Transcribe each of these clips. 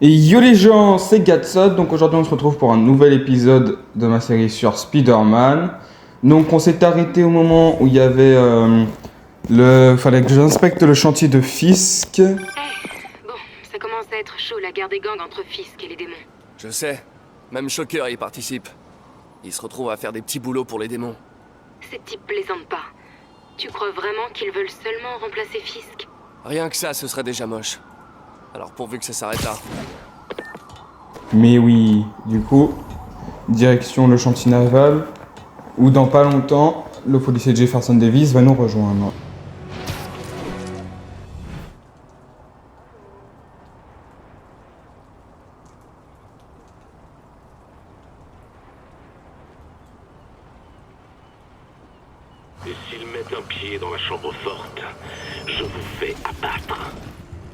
Et yo les gens, c'est Gatsot, donc aujourd'hui on se retrouve pour un nouvel épisode de ma série sur Spider-Man. Donc on s'est arrêté au moment où il y avait fallait que j'inspecte le chantier de Fisk. Bon, ça commence à être chaud la guerre des gangs entre Fisk et les démons. Je sais, même Shocker y participe. Il se retrouve à faire des petits boulots pour les démons. Ces types plaisantent pas. Tu crois vraiment qu'ils veulent seulement remplacer Fisk? Rien que ça, ce serait déjà moche. Alors pourvu que ça s'arrête là. Mais oui, du coup, direction le chantier naval, où dans pas longtemps, le policier Jefferson Davis va nous rejoindre. Et s'ils mettent un pied dans la chambre forte, je vous fais abattre.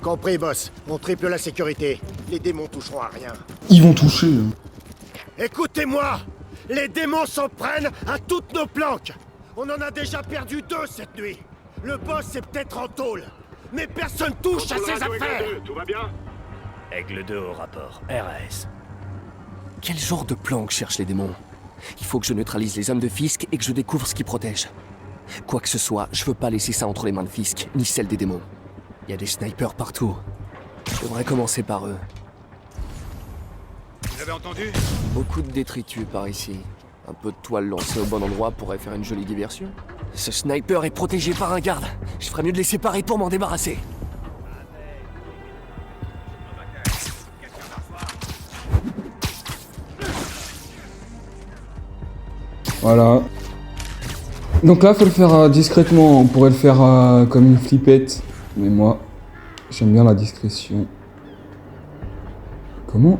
Compris, boss. On triple la sécurité. Les démons toucheront à rien. Ils vont toucher. Hein. Écoutez-moi! Les démons s'en prennent à toutes nos planques! On en a déjà perdu 2 cette nuit. Le boss est peut-être en tôle, mais personne touche à ses affaires! Tout va bien? Aigle 2 au rapport. RAS. Quel genre de plan que cherchent les démons? Il faut que je neutralise les hommes de Fisk et que je découvre ce qui protège. Quoi que ce soit, je veux pas laisser ça entre les mains de Fisk, ni celles des démons. Il y a des snipers partout. Je devrais commencer par eux. Vous avez entendu? Beaucoup de détritus par ici. Un peu de toile lancée au bon endroit pourrait faire une jolie diversion. Ce sniper est protégé par un garde. Je ferais mieux de les séparer pour m'en débarrasser. Voilà. Donc là, faut le faire discrètement. On pourrait le faire comme une flippette. Mais moi, j'aime bien la discrétion. Comment?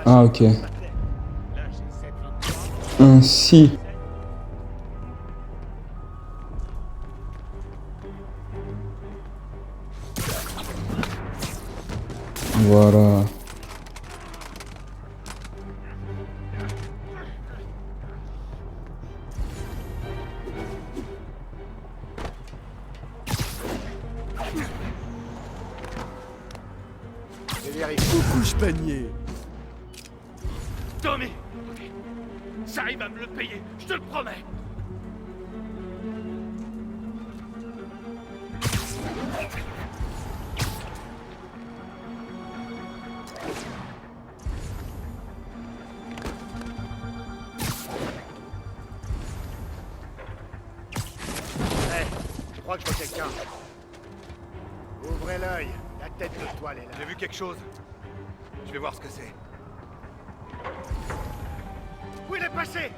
Ah, ok. Ainsi. Voilà. Et vérifie. Couche panier. Tommy! J'arrive à me le payer, je te le promets! Je crois que je vois quelqu'un. Ouvrez l'œil. La tête de toile est là. J'ai vu quelque chose. Je vais voir ce que c'est. Où il est passé?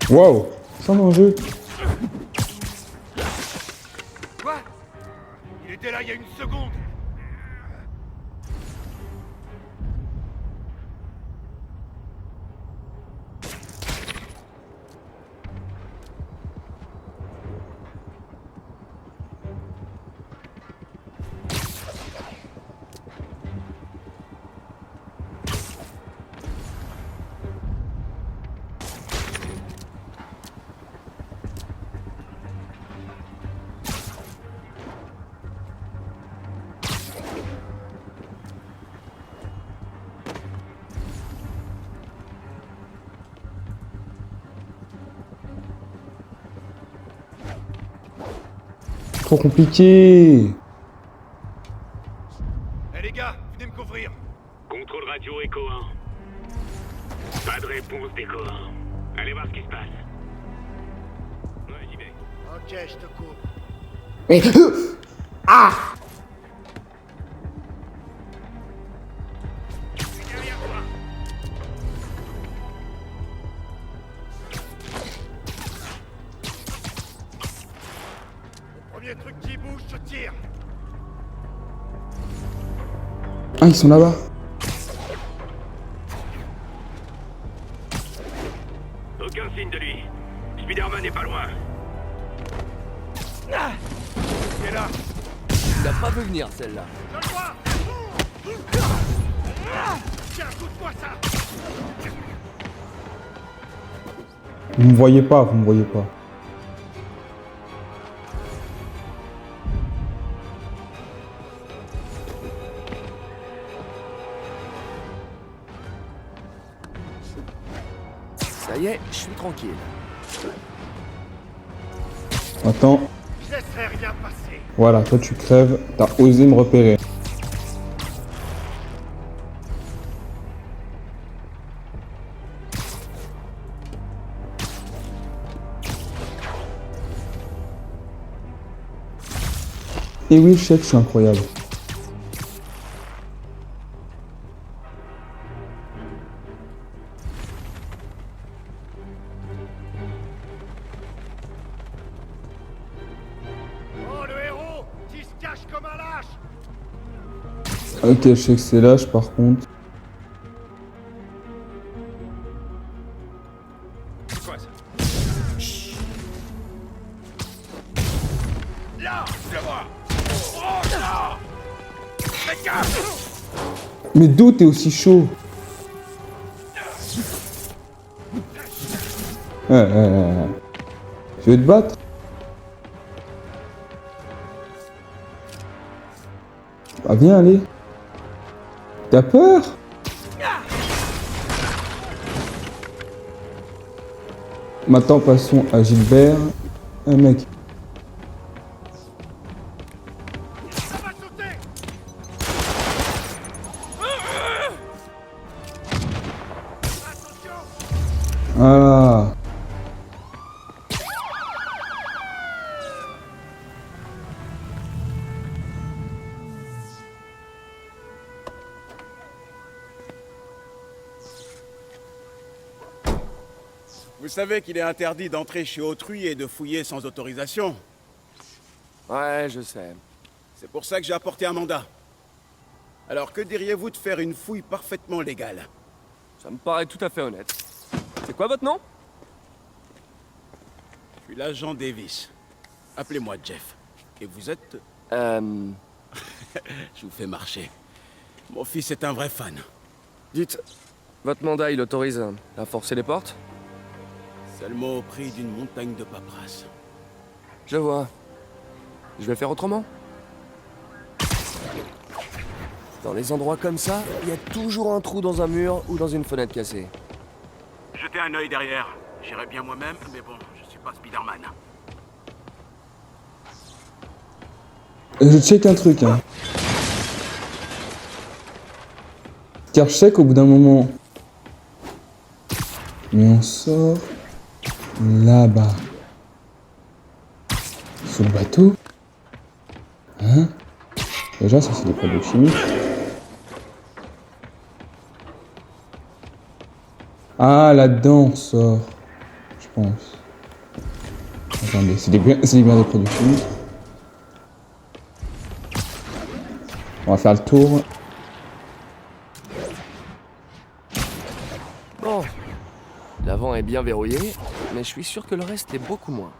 Wow, sans danger. Quoi? Il était là il y a une seconde! Trop compliqué. Eh les gars, venez me couvrir! Contrôle radio Echo 1. Pas de réponse d'Echo 1. Allez voir ce qui se passe. Ouais, j'y vais. Ok, je te coupe. Mais... Ah! Je suis derrière toi! Premier truc qui bouge, je tire. Ah, ils sont là-bas. Aucun signe de lui. Spider-Man n'est pas loin. Il est là. Tu l'as pas vu venir celle-là. Je le vois. Tiens, coupe-moi ça. Vous me voyez pas, vous me voyez pas. Ça y est, je suis tranquille. Attends, Je laisserai rien passer. voilà, toi tu crèves, t'as osé me repérer. Et oui, chef, je suis incroyable. Oh, le héros qui se cache comme un lâche. Ok, je sais que c'est lâche par contre. C'est quoi ça? Là, Je le vois. Oh non! Faites gaffe! Mais d'où t'es aussi chaud? Tu veux te battre? Bah viens, allez. T'as peur? Maintenant passons à Gilbert. Un mec. ça va sauter. Attention. Voilà. Vous savez qu'il est interdit d'entrer chez autrui et de fouiller sans autorisation. Ouais, je sais. C'est pour ça que j'ai apporté un mandat. Alors que diriez-vous de faire une fouille parfaitement légale? Ça me paraît tout à fait honnête. C'est quoi votre nom? Je suis l'agent Davis. Appelez-moi Jeff. Et vous êtes... Je vous fais marcher. Mon fils est un vrai fan. Dites, votre mandat, il autorise à forcer les portes? Seulement au prix d'une montagne de paperasse. Je vois. Je vais faire autrement. Dans les endroits comme ça, il y a toujours un trou dans un mur ou dans une fenêtre cassée. Jetez un œil derrière. J'irai bien moi-même, mais bon, je suis pas Spider-Man. Je check un truc, hein. Car je sais qu'au bout d'un moment... Mais on sort... Là-bas. Sous le bateau. Hein? Déjà, ça c'est des produits chimiques. Ah, là-dedans on sort. Je pense. Attendez, c'est bien des produits chimiques. On va faire le tour. Bon. L'avant est bien verrouillé, mais je suis sûr que le reste est beaucoup moins.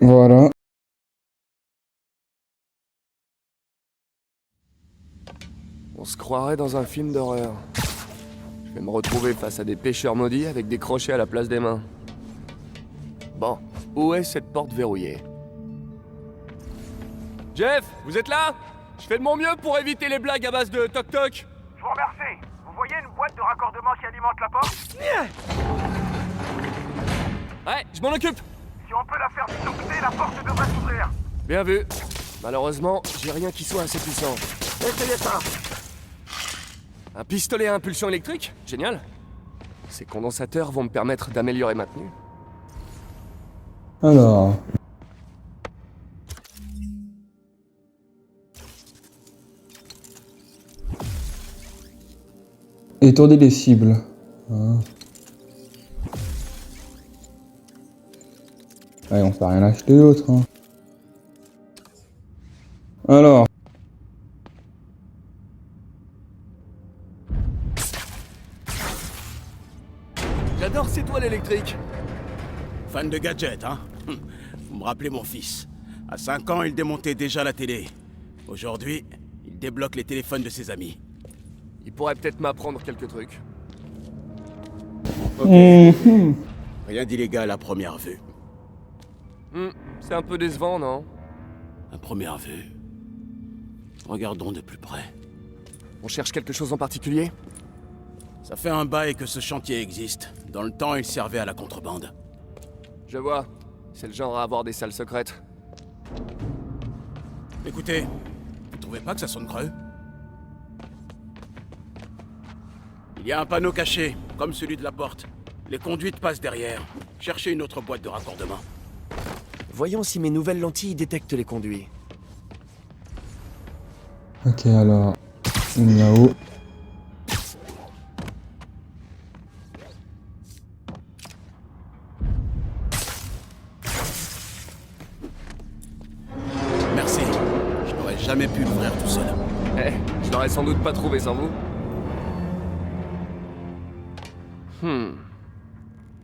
Voilà. On se croirait dans un film d'horreur. Je vais me retrouver face à des pêcheurs maudits avec des crochets à la place des mains. Bon, où est cette porte verrouillée? Jeff, vous êtes là? Je fais de mon mieux pour éviter les blagues à base de toc-toc. Je vous remercie. Vous voyez une boîte de raccordement qui alimente la porte? Ouais, je m'en occupe. Si on peut la faire disloquer, la porte devrait s'ouvrir. Bien vu. Malheureusement, j'ai rien qui soit assez puissant. Essayez ça. Un pistolet à impulsion électrique? Génial. Ces condensateurs vont me permettre d'améliorer ma tenue. Alors... Étourdir les cibles. Hein. Ouais, on peut rien acheter d'autre. Hein. Alors... J'adore ces toiles électriques. Fan de gadgets, hein? Vous me rappelez mon fils. À 5 ans, il démontait déjà la télé. Aujourd'hui, il débloque les téléphones de ses amis. Il pourrait peut-être m'apprendre quelques trucs. Ok. Mhm. Rien d'illégal à première vue. C'est un peu décevant, non? À première vue. Regardons de plus près. On cherche quelque chose en particulier? Ça fait un bail que ce chantier existe. Dans le temps, il servait à la contrebande. Je vois. C'est le genre à avoir des salles secrètes. Écoutez, vous trouvez pas que ça sonne creux? Il y a un panneau caché, comme celui de la porte. Les conduites passent derrière. Cherchez une autre boîte de raccordement. Voyons si mes nouvelles lentilles détectent les conduits. Ok, alors. Là-haut. Merci. Je n'aurais jamais pu l'ouvrir tout seul. Eh, je l'aurais sans doute pas trouvé sans vous.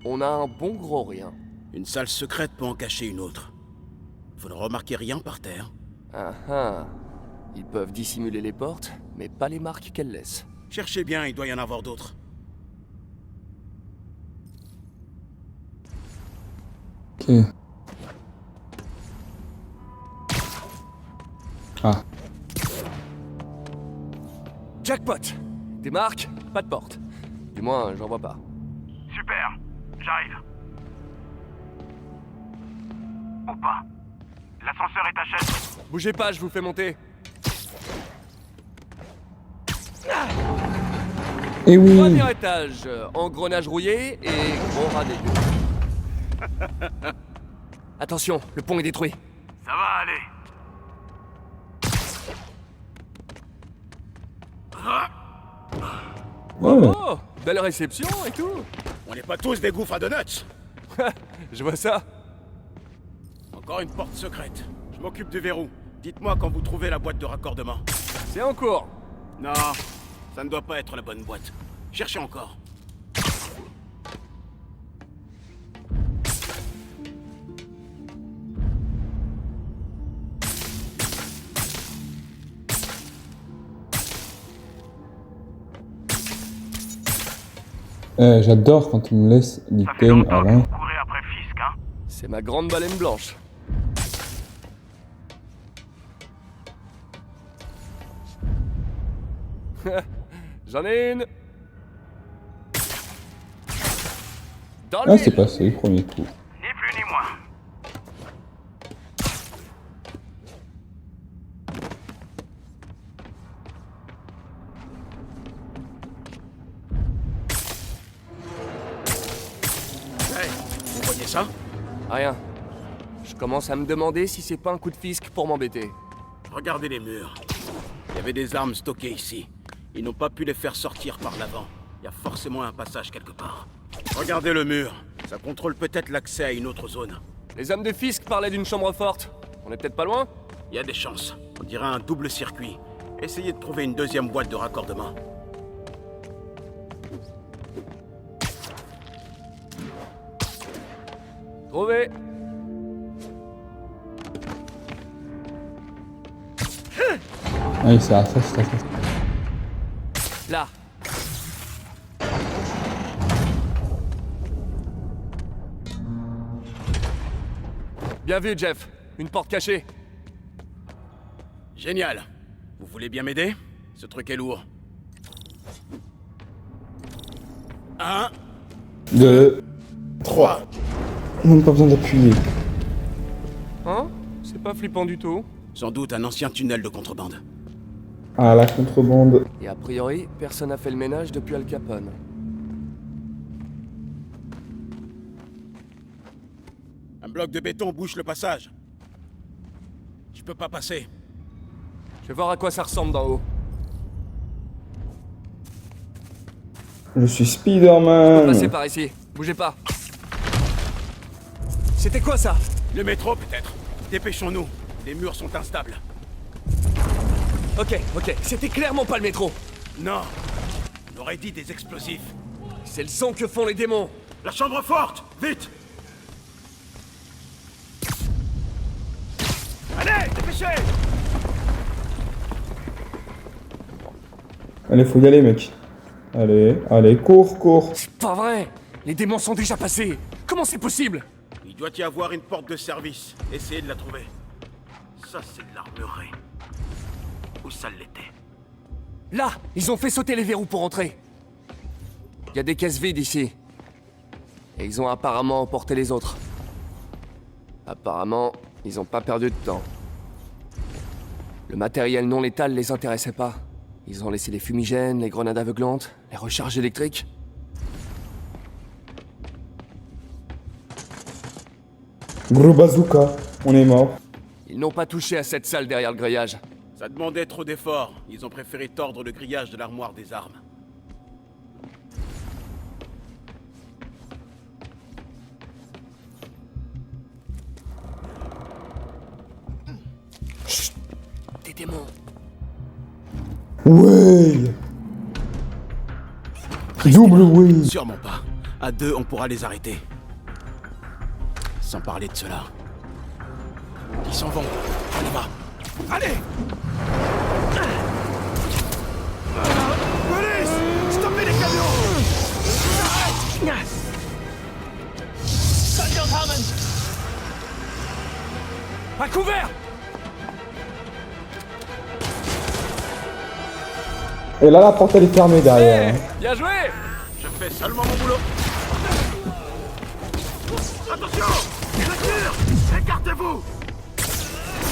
On a un bon gros rien. Une salle secrète peut en cacher une autre. Vous ne remarquez rien par terre? Ah ah. Ils peuvent dissimuler les portes, mais pas les marques qu'elles laissent. Cherchez bien, il doit y en avoir d'autres. Ok. Ah. Jackpot! Des marques, pas de porte. Du moins, j'en vois pas. Super, j'arrive. Ou pas. L'ascenseur est à chaise. Bougez pas, je vous fais monter. Et oui. Premier étage, engrenage rouillé et gros rat dégueu. Attention, le pont est détruit. Ça va aller. Oh. Oh, belle réception et tout. On n'est pas tous des gouffres à donuts. Je vois ça. Encore une porte secrète. Je m'occupe du verrou. Dites-moi quand vous trouvez la boîte de raccordement. C'est en cours. Non, ça ne doit pas être la bonne boîte. Cherchez encore. J'adore quand on me laisse Ça fait l'item longtemps à que la. vous courez après Fisk, hein. C'est ma grande baleine blanche. J'en ai une. Dans le Ah, c'est mille. passé le premier coup. Ni plus ni moins. Hey, vous voyez ça? Rien. Je commence à me demander si c'est pas un coup de fisc pour m'embêter. Regardez les murs. Il y avait des armes stockées ici. Ils n'ont pas pu les faire sortir par l'avant. Il y a forcément un passage quelque part. Regardez le mur. Ça contrôle peut-être l'accès à une autre zone. Les hommes de fisc parlaient d'une chambre forte. On est peut-être pas loin? Il y a des chances. On dirait un double circuit. Essayez de trouver une deuxième boîte de raccordement. Trouvé. Ah oui, c'est ça, c'est ça. Là. Bien vu, Jeff. Une porte cachée. Génial. Vous voulez bien m'aider? Ce truc est lourd. 1, 2, 3. même pas besoin d'appuyer. Hein? C'est pas flippant du tout. Sans doute un ancien tunnel de contrebande. Ah, la contrebande. Et a priori, personne n'a fait le ménage depuis Al Capone. Un bloc de béton bouche le passage. Je peux pas passer. Je vais voir à quoi ça ressemble d'en haut. Je suis Spider-Man. Passez par ici. Bougez pas. C'était quoi ça? Le métro peut-être. Dépêchons-nous. Les murs sont instables. Ok. C'était clairement pas le métro. Non. On aurait dit des explosifs. C'est le son que font les démons. La chambre forte! Vite! Allez, dépêchez. Allez, faut y aller, mec. Allez, allez, cours, cours. C'est pas vrai! Les démons sont déjà passés! Comment c'est possible? Il doit y avoir une porte de service. Essayez de la trouver. Ça, c'est de l'armurerie. Où ça l'était? Là! Ils ont fait sauter les verrous pour entrer! Il y a des caisses vides ici. Et ils ont apparemment emporté les autres. Apparemment, ils ont pas perdu de temps. Le matériel non létal les intéressait pas. Ils ont laissé les fumigènes, les grenades aveuglantes, les recharges électriques. Gros bazooka, on est mort. Ils n'ont pas touché à cette salle derrière le grillage. Ça demandait trop d'efforts. Ils ont préféré tordre le grillage de l'armoire des armes. Des démons. Ouais. Double ouais. Sûrement pas. À deux, on pourra les arrêter. Sans parler de cela. Ils s'en vont. On y va. Allez! Police! Stoppez les camions! À couvert! Et là, la porte, elle est fermée derrière. hein. Bien joué! Je fais seulement mon boulot. Attention! Je tire! Écartez-vous!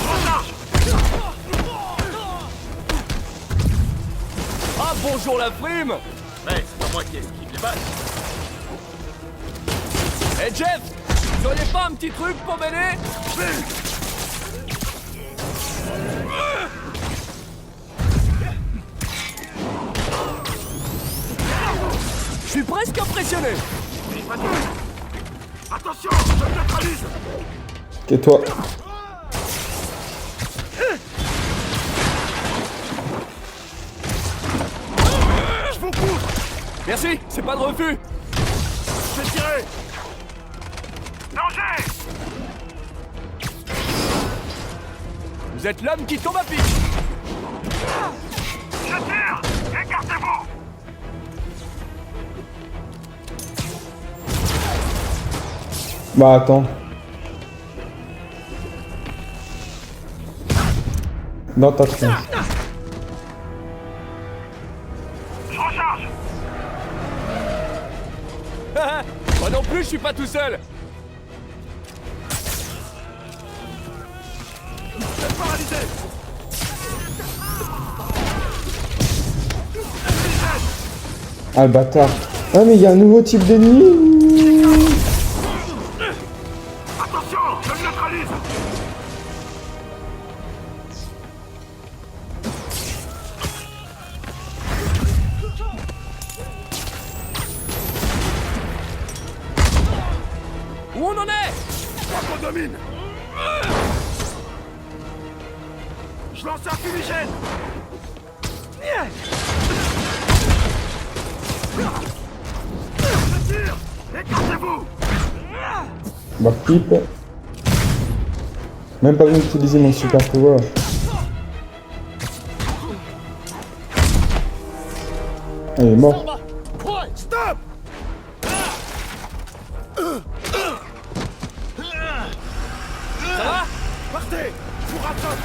Recharge! Ah bonjour la prime! Ouais, c'est pas moi qui esquive les balles. Eh Jeff! Vous auriez pas un petit truc pour m'aider? Je suis presque impressionné! Attention! Je neutralise! Tais-toi. Je vous pousse! Merci, c'est pas de refus! Je vais tirer! Danger! Vous êtes l'homme qui tombe à pic! Je tire! Écartez-vous! Bah attends. Dans ta tronche. Je recharge! Moi non plus, je suis pas tout seul! Paralysé! Ah le bâtard. Ah mais il y a un nouveau type d'ennemi. Attention! Je le neutralise! Où on en est? On domine! Je lance un fumigène! Je tire! Écartez-vous! Bah pipe. Même pas besoin d'utiliser mon super pouvoir. Ah, il est mort. Stop! Ça va? Partez! Je vous rattrape!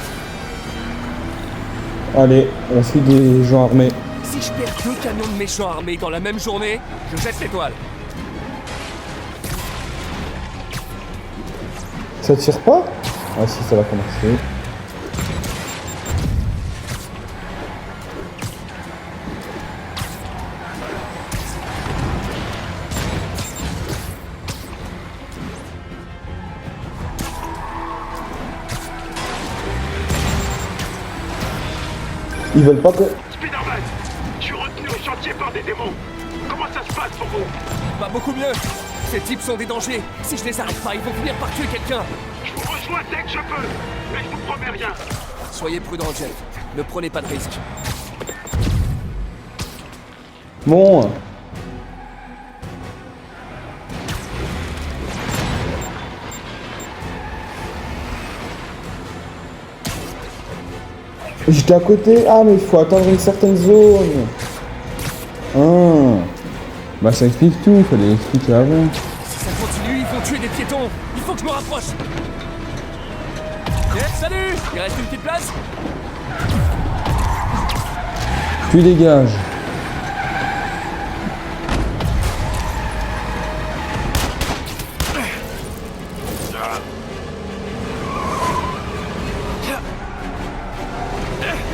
Allez, on suit des gens armés. Si je perds 2 camions de méchants armés dans la même journée, je jette l'étoile. Ça tire pas? Ah si, ça va commencer. Ils veulent pas que... Spider-Man, je suis retenu au chantier par des démons. Comment ça se passe pour vous? Pas beaucoup mieux. Ces types sont des dangers. Si je les arrête pas, ils vont finir par tuer quelqu'un. Je vous rejoins dès que je peux, mais je vous promets rien. Soyez prudent, Jeff. Ne prenez pas de risques. Bon. J'étais à côté. Ah, mais il faut attendre une certaine zone. Ah. Bah, ça explique tout. Il fallait l'expliquer avant. Si ça continue, ils vont tuer des piétons. Il faut que je me rapproche. Salut. Il reste une petite place? Tu dégages.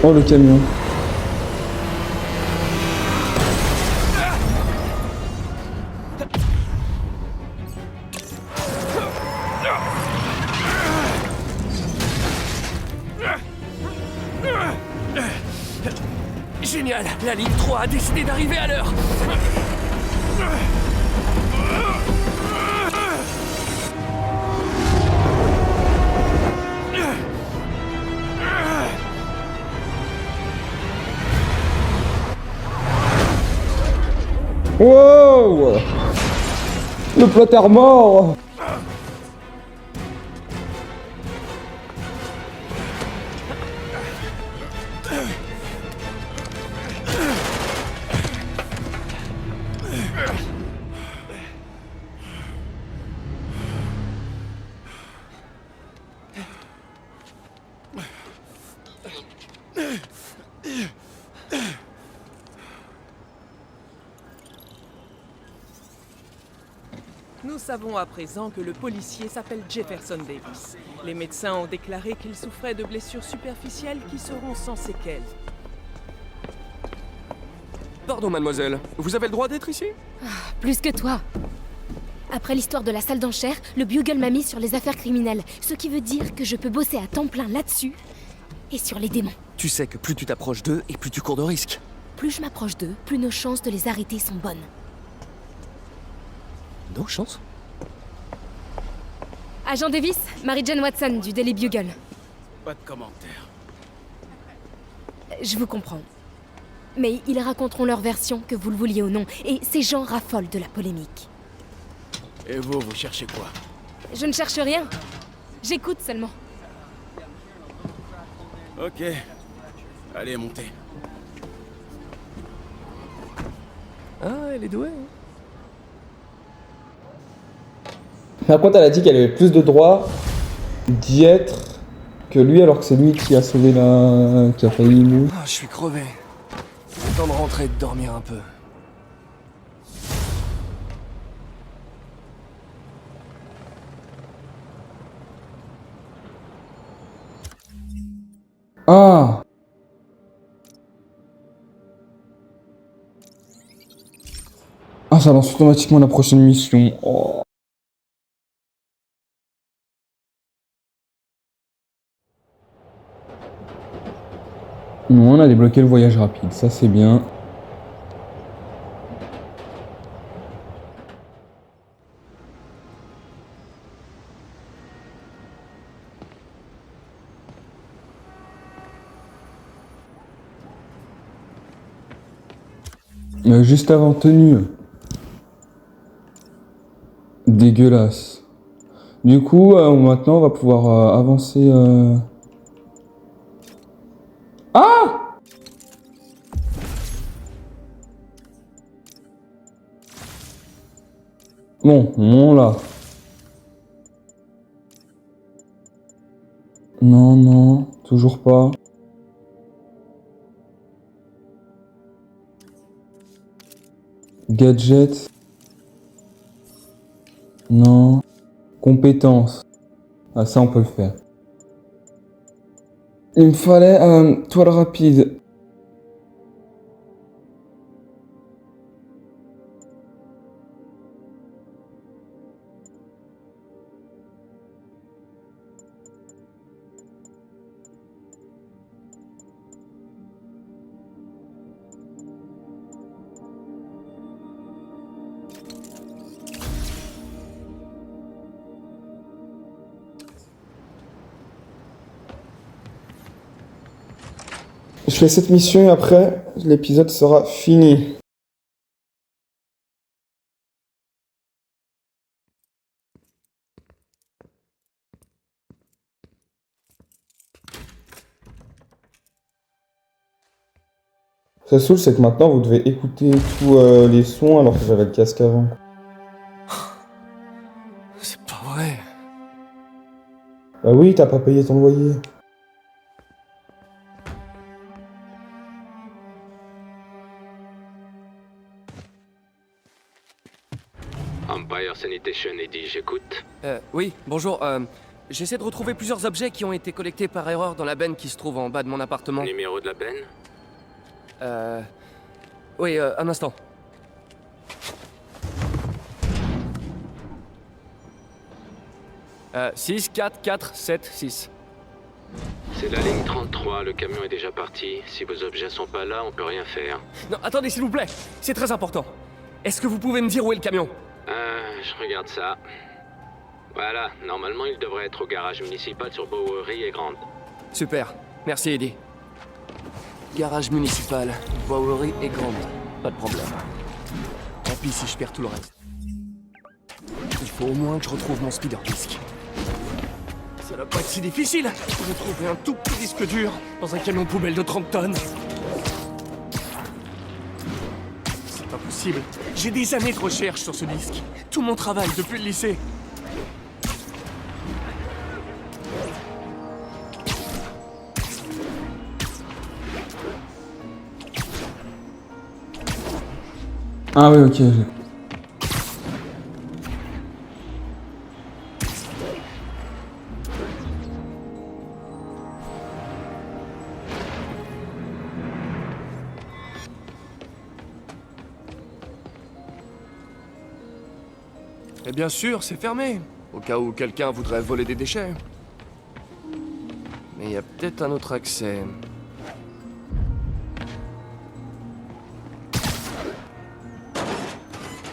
Oh, le camion. Génial. La ligne 3 a décidé d'arriver à l'heure. Wow! Le plotter mort! Nous savons à présent que le policier s'appelle Jefferson Davis. Les médecins ont déclaré qu'il souffrait de blessures superficielles qui seront sans séquelles. Pardon, mademoiselle. Vous avez le droit d'être ici? Plus que toi. Après l'histoire de la salle d'enchères, le Bugle m'a mis sur les affaires criminelles, ce qui veut dire que je peux bosser à temps plein là-dessus et sur les démons. Tu sais que plus tu t'approches d'eux et plus tu cours de risques. Plus je m'approche d'eux, plus nos chances de les arrêter sont bonnes. Nos chances? Agent Davis, Mary-Jane Watson du Daily Bugle. Pas de commentaire. Je vous comprends. Mais ils raconteront leur version, que vous le vouliez ou non, et ces gens raffolent de la polémique. Et vous cherchez quoi? Je ne cherche rien. J'écoute seulement. Ok. Allez, montez. Ah, elle est douée. Par contre, elle a dit qu'elle avait plus de droits d'y être que lui, alors que c'est lui qui a sauvé la... qui a failli mourir. Ah, je suis crevé. Le temps de rentrer et de dormir un peu. Ah! Ah, ça lance automatiquement la prochaine mission. Oh. Non, on a débloqué le voyage rapide, ça c'est bien. Juste avant tenue. Dégueulasse. Du coup, maintenant on va pouvoir avancer. Ah! Bon, non là. Non, non, toujours pas. Gadget. Non. Compétences. Ah, ça on peut le faire. Il me fallait toile rapide. Je fais cette mission et après, l'épisode sera fini. Ça saoule, c'est que maintenant vous devez écouter tous les sons alors que j'avais le casque avant. C'est pas vrai. Bah oui, t'as pas payé ton loyer. Empire Sanitation, Eddie, j'écoute. Oui, bonjour. J'essaie de retrouver plusieurs objets qui ont été collectés par erreur dans la benne qui se trouve en bas de mon appartement. Numéro de la benne? Oui, un instant. « 6, 4, 4, 7, 6. C'est la ligne 33, le camion est déjà parti. Si vos objets sont pas là, on peut rien faire. Non, attendez, s'il vous plaît. C'est très important. Est-ce que vous pouvez me dire où est le camion? Je regarde ça. Voilà, normalement il devrait être au garage municipal sur Bowery et Grande. Super. Merci, Eddie. Garage municipal, Bowery et Grande. Pas de problème. Tant pis si je perds tout le reste. Il faut au moins que je retrouve mon speeder disc. Ça doit pas être si difficile de trouver un tout petit disque dur dans un camion poubelle de 30 tonnes. C'est pas possible. J'ai des années de recherche sur ce disque. Tout mon travail depuis le lycée. Ah oui, ok. Et bien sûr, c'est fermé. Au cas où quelqu'un voudrait voler des déchets. Mais il y a peut-être un autre accès.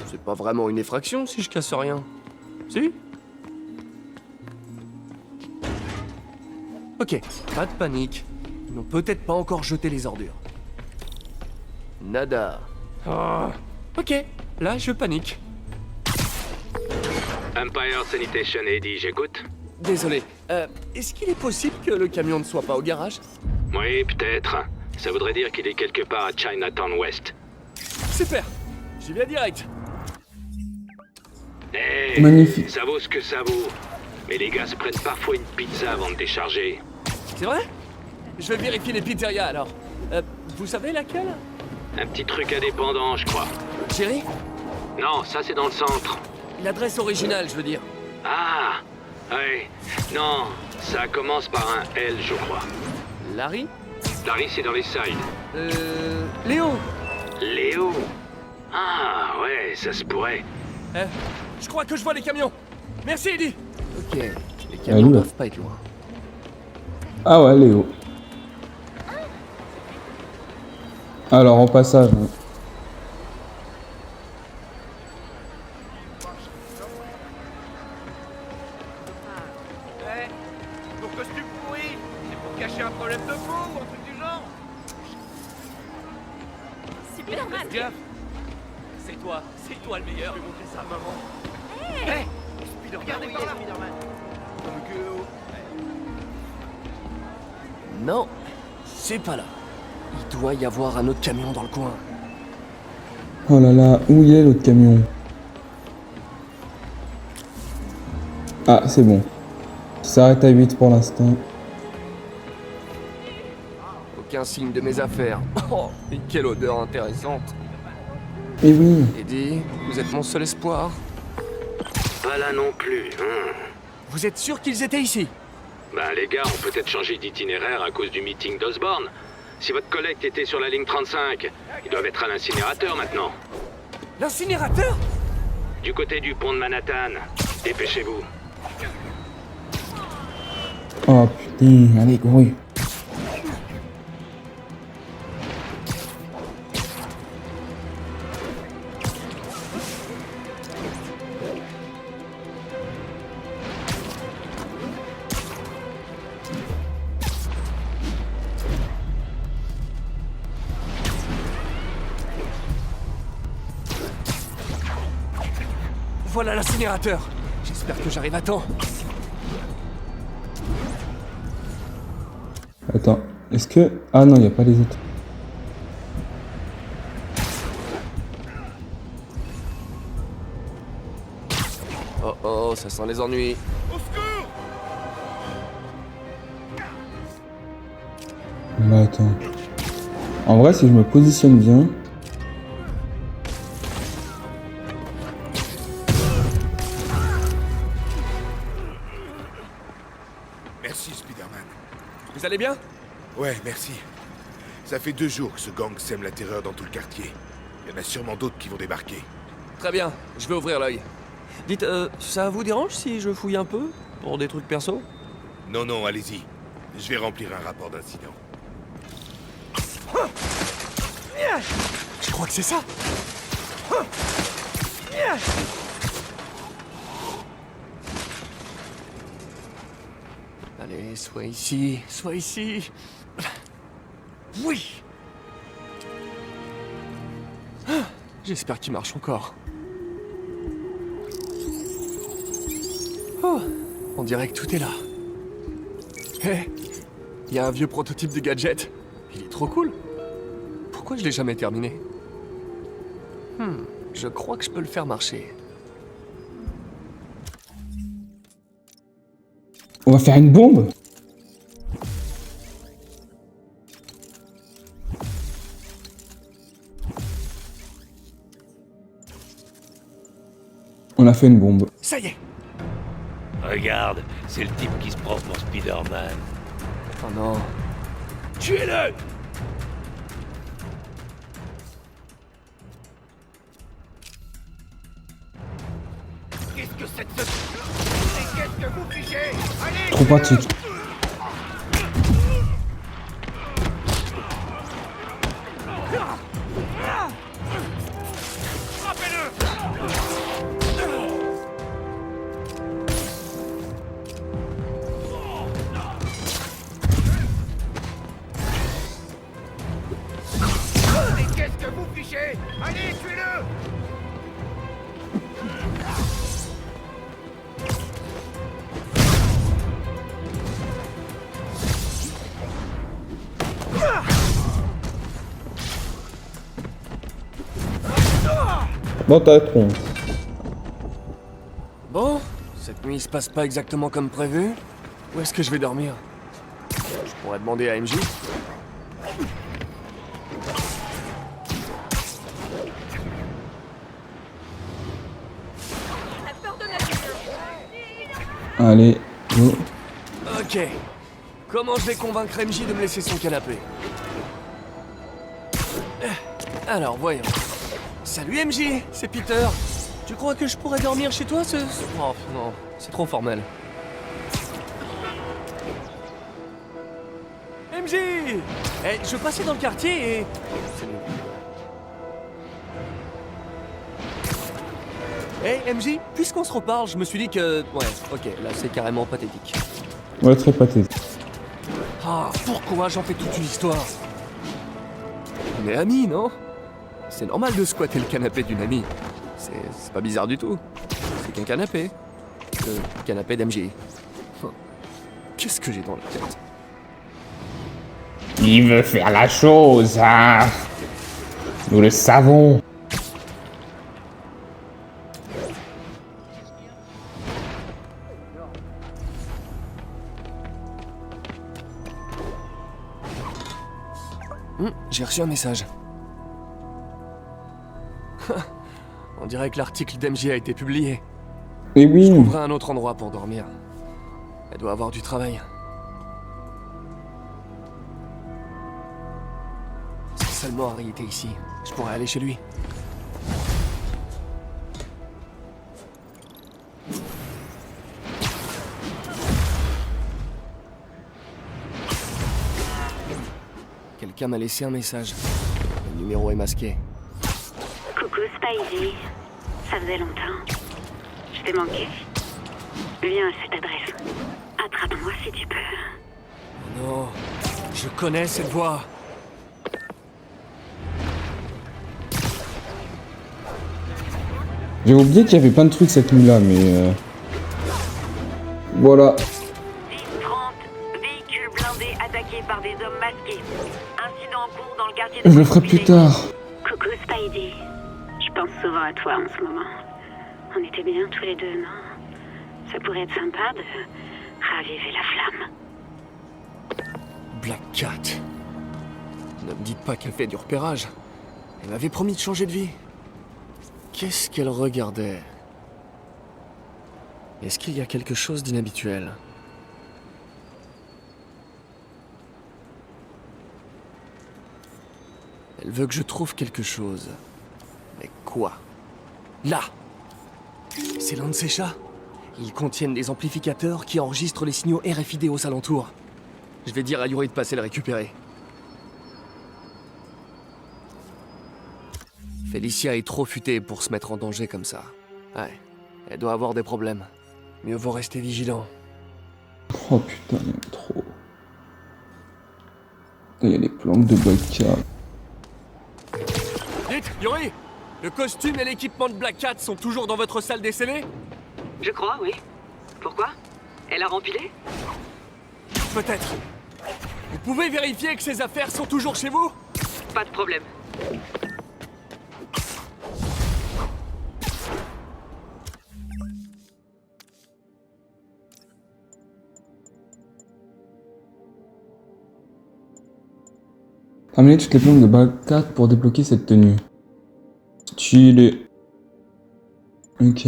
C'est pas vraiment une effraction si je casse rien. Si? Ok, pas de panique. Ils n'ont peut-être pas encore jeté les ordures. Nada. Ah. Ok, là je panique. Empire Sanitation, Eddie, j'écoute. Désolé. Est-ce qu'il est possible que le camion ne soit pas au garage? Oui, peut-être. Ça voudrait dire qu'il est quelque part à Chinatown West. Super. J'y vais direct. Hey, Magnifique. ça vaut ce que ça vaut. Mais les gars se prennent parfois une pizza avant de décharger. C'est vrai? Je vais vérifier les pizzerias alors. Vous savez laquelle? Un petit truc indépendant, je crois. Chérie? Non, ça c'est dans le centre. L'adresse originale, je veux dire. Ah, ouais. Non, ça commence par un L, je crois. Larry? Larry, c'est dans les sides. Léo? Léo? Ah, ouais, ça se pourrait. Je crois que je vois les camions. Merci, Eddie. Ok, les Ah, camions lui, là. doivent pas être loin. Ah ouais, Léo. Alors, en passage. hein. Ton costume pourri, c'est pour cacher un problème de peau ou un truc du genre? Superman! Gaffe. C'est toi le meilleur. Je vais montrer ça à maman. Hé! Regardez par là, Spider-Man. Non, c'est pas là. Il doit y avoir un autre camion dans le coin. Oh là là, où il est l'autre camion? Ah, c'est bon. Il s'arrête à 8 pour l'instant. Aucun signe de mes affaires. Oh, et quelle odeur intéressante. Et oui. Eddie, vous êtes mon seul espoir. Pas là non plus, hein. Vous êtes sûr qu'ils étaient ici? Bah les gars ont peut-être changé d'itinéraire à cause du meeting d'Osborne. Si votre collègue était sur la ligne 35, ils doivent être à l'incinérateur maintenant. L'incinérateur? Du côté du pont de Manhattan. Dépêchez-vous. Oh putain, allez, couru. Voilà l'incinérateur. J'espère que j'arrive à temps. Attends, est-ce que... Ah non, il n'y a pas les autres. Oh, ça sent les ennuis. Au secours! Bah attends. En vrai, si je me positionne bien... Merci, Spider-Man. Vous allez bien? Ouais, merci. Ça fait 2 jours que ce gang sème la terreur dans tout le quartier. Il y en a sûrement d'autres qui vont débarquer. Très bien, je vais ouvrir l'œil. Dites, ça vous dérange si je fouille un peu? Pour des trucs perso? Non, non, allez-y. Je vais remplir un rapport d'incident. Je crois que c'est ça. Allez, sois ici, sois ici. Oui. J'espère qu'il marche encore. Oh, on dirait que tout est là. Hé, il y a un vieux prototype de gadget. Il est trop cool. Pourquoi je l'ai jamais terminé? Je crois que je peux le faire marcher. On va faire une bombe? On a fait une bombe. Ça y est. Regarde, c'est le type qui se prend pour Spider-Man. Oh non. Tuez-le! Qu'est-ce que c'est que ce... Et qu'est-ce que vous fichez? Allez! Trop pratique. Et qu'est-ce que vous fichez? Allez, tuez-le! Dans ta tronche. Bon, cette nuit se passe pas exactement comme prévu. Où est-ce que je vais dormir? Je pourrais demander à MJ. Allez, go. Ok. Comment je vais convaincre MJ de me laisser son canapé? Alors, voyons. Salut MJ, c'est Peter. Tu crois que je pourrais dormir chez toi Oh non, c'est trop formel. MJ! Je passais dans le quartier et... C'est nul. MJ, puisqu'on se reparle, je me suis dit que... Ouais, ok, là c'est carrément pathétique. Ouais, très pathétique. Ah, pourquoi j'en fais toute une histoire? On est amis, non? C'est normal de squatter le canapé d'une amie. C'est pas bizarre du tout. C'est qu'un canapé. Le canapé d'MJ. Qu'est-ce que j'ai dans la tête? Il veut faire la chose, hein. Nous le savons. J'ai reçu un message. On dirait que l'article d'MJ a été publié. Et oui. Je trouverai un autre endroit pour dormir. Elle doit avoir du travail. Si seulement Harry était ici, je pourrais aller chez lui. Quelqu'un m'a laissé un message. Le numéro est masqué. Coucou Spidey. Ça faisait longtemps. Je t'ai manqué. Viens à cette adresse. Attrape-moi si tu peux. Non, je connais cette voix. J'ai oublié qu'il y avait plein de trucs cette nuit-là, mais... Voilà. 10-30, véhicule blindé attaqué par des hommes masqués. Incident en cours dans le quartier de... Je le ferai plus tard. Coucou Spidey. Je pense souvent à toi en ce moment. On était bien tous les deux, non? Ça pourrait être sympa de raviver la flamme. Black Cat. Ne me dites pas qu'elle fait du repérage. Elle m'avait promis de changer de vie. Qu'est-ce qu'elle regardait? Est-ce qu'il y a quelque chose d'inhabituel? Elle veut que je trouve quelque chose. Mais quoi? Là! C'est l'un de ces chats. Ils contiennent des amplificateurs qui enregistrent les signaux RFID aux alentours. Je vais dire à Yuri de passer le récupérer. Felicia est trop futée pour se mettre en danger comme ça. Ouais, elle doit avoir des problèmes. Mieux vaut rester vigilant. Oh putain, il y en a trop. Il y a les planques de Black Cat. Dites, Yuri! Le costume et l'équipement de Black Cat sont toujours dans votre salle des scellés? Je crois, oui. Pourquoi? Elle a rempilé? Peut-être. Vous pouvez vérifier que ces affaires sont toujours chez vous? Pas de problème. Amenez toutes les planques de Black Cat pour débloquer cette tenue. Stylé. Ok.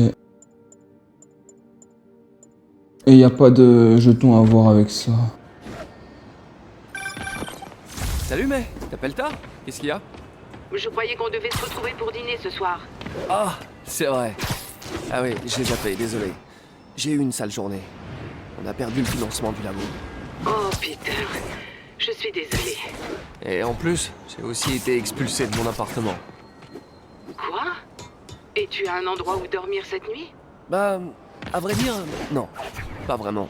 Et y a pas de jetons à voir avec ça. Salut, mais t'appelles tard? Qu'est-ce qu'il y a? Je croyais qu'on devait se retrouver pour dîner ce soir. Ah, c'est vrai. Ah oui, j'ai zappé, désolé. J'ai eu une sale journée. On a perdu le financement du labo. Oh, Peter. Je suis désolée. Et en plus, j'ai aussi été expulsé de mon appartement. Quoi? Et tu as un endroit où dormir cette nuit? Bah, à vrai dire, non. Pas vraiment.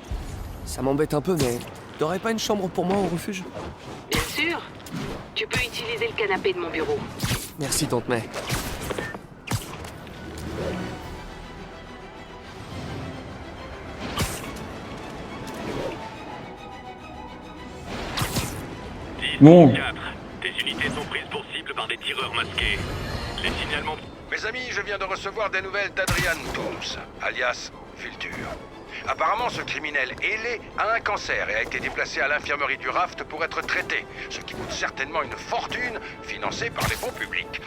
Ça m'embête un peu, mais t'aurais pas une chambre pour moi au refuge? Bien sûr. Tu peux utiliser le canapé de mon bureau. Merci, tante May. Bon. 4. Tes unités sont prises pour cible par des tireurs masqués. Les signalements... Mes amis, je viens de recevoir des nouvelles d'Adrian Tooms, alias Vulture. Apparemment, ce criminel ailé a un cancer et a été déplacé à l'infirmerie du Raft pour être traité, ce qui coûte certainement une fortune, financée par les fonds publics.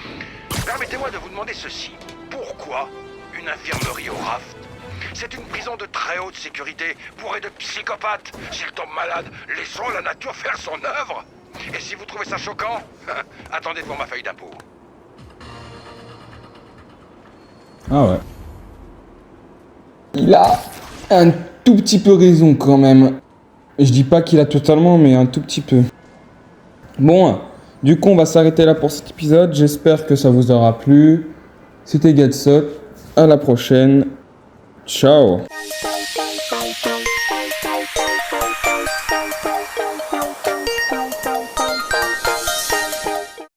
Permettez-moi de vous demander ceci. Pourquoi une infirmerie au Raft? C'est une prison de très haute sécurité, bourrée de psychopathes. S'ils tombent malades, laissons la nature faire son œuvre. Et si vous trouvez ça choquant, attendez devant ma feuille d'impôt. Ah ouais. Il a un tout petit peu raison quand même. Je dis pas qu'il a totalement, mais un tout petit peu. Bon, du coup on va s'arrêter là pour cet épisode. J'espère que ça vous aura plu. C'était Gatsot. À la prochaine. Ciao.